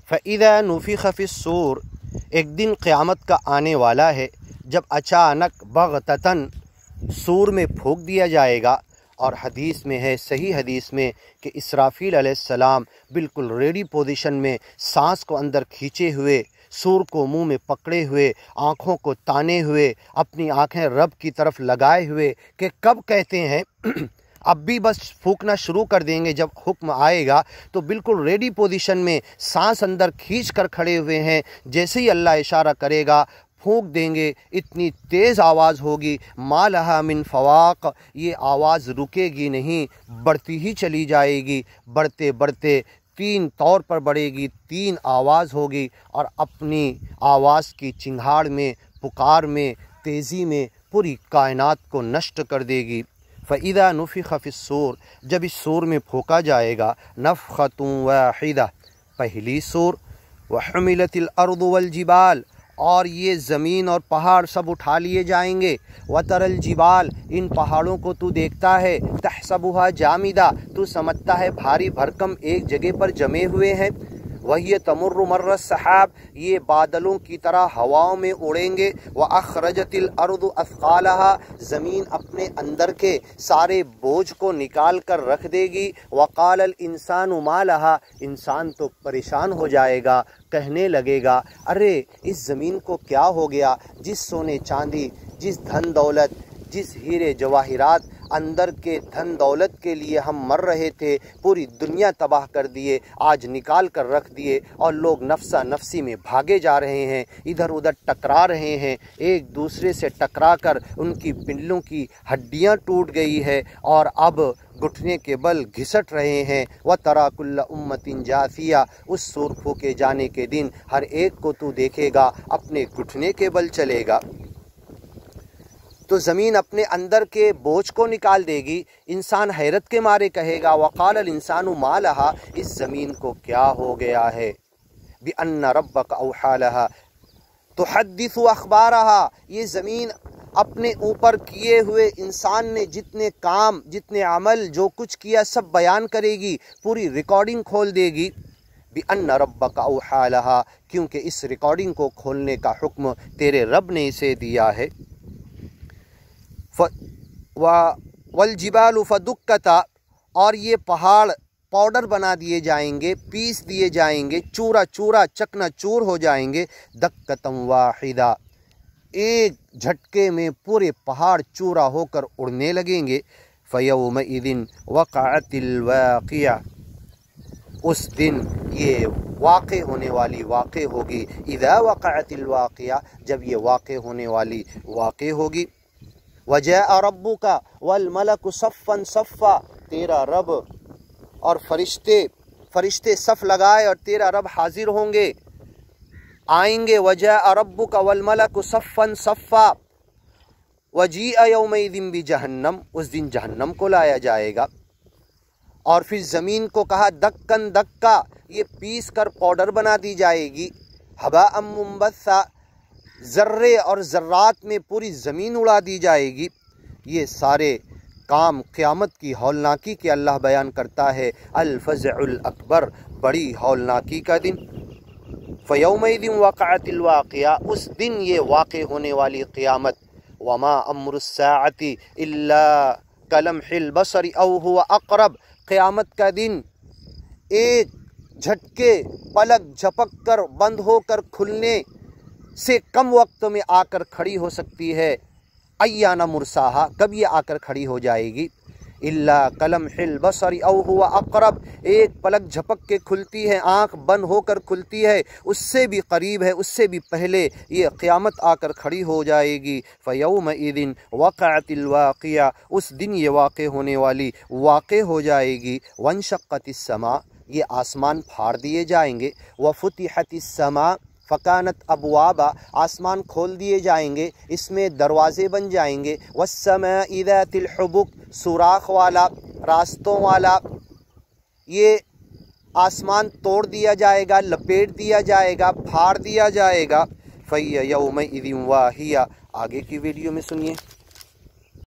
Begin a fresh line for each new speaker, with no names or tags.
فَإِذَا نُفِخَ فِي الصُّورِ، ایک دن قیامت کا آنے والا ہے جب اچانک بغتتاً سور میں پھونک دیا جائے گا۔ اور حدیث میں ہے، صحیح حدیث میں، کہ اسرافیل علیہ السلام بالکل ریڈی پوزیشن میں سانس کو اندر کھینچے ہوئے، سور کو منہ میں پکڑے ہوئے، آنکھوں کو تانے ہوئے، اپنی آنکھیں رب کی طرف لگائے ہوئے کہ کب کہتے ہیں اب بھی بس پھونکنا شروع کر دیں گے جب حکم آئے گا، تو بالکل ریڈی پوزیشن میں سانس اندر کھینچ کر کھڑے ہوئے ہیں۔ جیسے ہی اللہ اشارہ کرے گا پھونک دیں گے، اتنی تیز آواز ہوگی، ما لہا من فواق، یہ آواز رکے گی نہیں، بڑھتی ہی چلی جائے گی، بڑھتے بڑھتے 3 طور پر بڑھے گی، 3 آواز ہوگی، اور اپنی آواز کی چنگھاڑ میں، پکار میں، تیزی میں پوری کائنات کو نشٹ کر دے گی۔ فَإِذَا نُفِخَ فِي الصُّورِ، جب اس سور میں پھونکا جائے گا، نفخۃ واحدہ، پہلی سور، وَحُمِلَتِ الْأَرْضُ وَالْجِبَالُ، اور یہ زمین اور پہاڑ سب اٹھا لیے جائیں گے۔ وَتَرَى الْجِبَالَ، ان پہاڑوں کو تو دیکھتا ہے، تَحْسَبُهَا جَامِدَةً، تو سمجھتا ہے بھاری بھرکم ایک جگہ پر جمے ہوئے ہیں۔ وَهِيَ تَمُرُّ مَرَّ السَّحَابِ، یہ بادلوں کی طرح ہواؤں میں اڑیں گے۔ وَأَخْرَجَتِ الْأَرْضُ أَثْقَالَهَا، زمین اپنے اندر کے سارے بوجھ کو نکال کر رکھ دے گی۔ وَقَالَ الْإِنسَانُ مَا لَهَا، انسان تو پریشان ہو جائے گا، کہنے لگے گا ارے اس زمین کو کیا ہو گیا، جس سونے چاندی، جس دھن دولت، جس ہیرے جواہرات، اندر کے دھن دولت کے لیے ہم مر رہے تھے، پوری دنیا تباہ کر دیے، آج نکال کر رکھ دیے، اور لوگ نفسا نفسی میں بھاگے جا رہے ہیں، ادھر ادھر ٹکرا رہے ہیں، ایک دوسرے سے ٹکرا کر ان کی پنڈلوں کی ہڈیاں ٹوٹ گئی ہے، اور اب گھٹنے کے بل گھسٹ رہے ہیں۔ وَتَرَى كُلَّ أُمَّةٍ جَاثِيَةً، اس سور پھونکے جانے کے دن ہر ایک کو تو دیکھے گا اپنے گھٹنے کے بل چلے گا۔ تو زمین اپنے اندر کے بوجھ کو نکال دے گی، انسان حیرت کے مارے کہے گا وَقَالَ الْإِنسَانُ مَا لَهَا، اس زمین کو کیا ہو گیا ہے، بِأَنَّ رَبَّكَ أَوْحَىٰ لَهَا تُحَدِّثُ أَخْبَارَهَا، یہ زمین اپنے اوپر کیے ہوئے انسان نے جتنے کام، جتنے عمل، جو کچھ کیا سب بیان کرے گی، پوری ریکارڈنگ کھول دے گی۔ بِأَنَّ رَبَّكَ أَوْحَىٰ لَهَا، کیونکہ اس ریکارڈنگ کو کھولنے کا حکم تیرے رب نے اسے دیا ہے۔ وَالْجِبَالُ فَدُكَّتَا، اور یہ پہاڑ پاؤڈر بنا دیے جائیں گے، پیس دیے جائیں گے، چورا چورا چکنا چور ہو جائیں گے۔ دَكَّةً وَاحِدَةً، ایک جھٹکے میں پورے پہاڑ چورا ہو کر اڑنے لگیں گے۔ فَيَوْمَئِذٍ وَقَعَتِ الْوَاقِعَةُ، اس دن یہ واقع ہونے والی واقع ہوگی۔ اِذَا وَقَعَتِ الْوَاقِعَةُ، جب یہ واقع ہونے والی واقع ہوگی۔ وَجَاءَ رَبُّكَ وَالْمَلَكُ صَفًّا صَفًّا، تیرا رب اور فرشتے صف لگائے اور تیرا رب حاضر ہوں گے، آئیں گے۔ وَجَاءَ رَبُّكَ وَالْمَلَكُ صَفًّا صَفًّا وَجِيءَ يَوْمَئِذٍ بِجَهَنَّمَ، اس دن جہنم کو لایا جائے گا۔ اور پھر زمین کو کہا دکن دکا، یہ پیس کر پاؤڈر بنا دی جائے گی۔ ہباء منبثا، ذرے اور ذرات میں پوری زمین اڑا دی جائے گی۔ یہ سارے کام قیامت کی ہولناکی کے اللہ بیان کرتا ہے۔ الفزع الاکبر، بڑی ہولناکی کا دن۔ فیومئذ وقعت الواقعہ، اس دن یہ واقع ہونے والی قیامت۔ وما امر الساعة الا کلمح البصر او هو اقرب، قیامت کا دن ایک جھٹکے، پلک جھپک کر بند ہو کر کھلنے سے کم وقت میں آ کر کھڑی ہو سکتی ہے۔ ایان مرساہا، کب یہ آ کر کھڑی ہو جائے گی؟ الا کلمح البصر او هو اقرب، ایک پلک جھپک کے کھلتی ہے، آنکھ بند ہو کر کھلتی ہے، اس سے بھی قریب ہے، اس سے بھی پہلے یہ قیامت آ کر کھڑی ہو جائے گی۔ فیومئذ وقعت الواقعہ، اس دن یہ واقع ہونے والی واقع ہو جائے گی۔ وانشقت السماء، یہ آسمان پھاڑ دیے جائیں گے۔ وفتحت السماء فکانت ابوابا، آسمان کھول دیے جائیں گے، اس میں دروازے بن جائیں گے۔ والسماء ذات الحبک، سوراخ والا، راستوں والا، یہ آسمان توڑ دیا جائے گا، لپیٹ دیا جائے گا، پھاڑ دیا جائے گا۔ فَيَوْمَئِذٍ وَاهِيَةٌ، آگے کی ویڈیو میں سنیے۔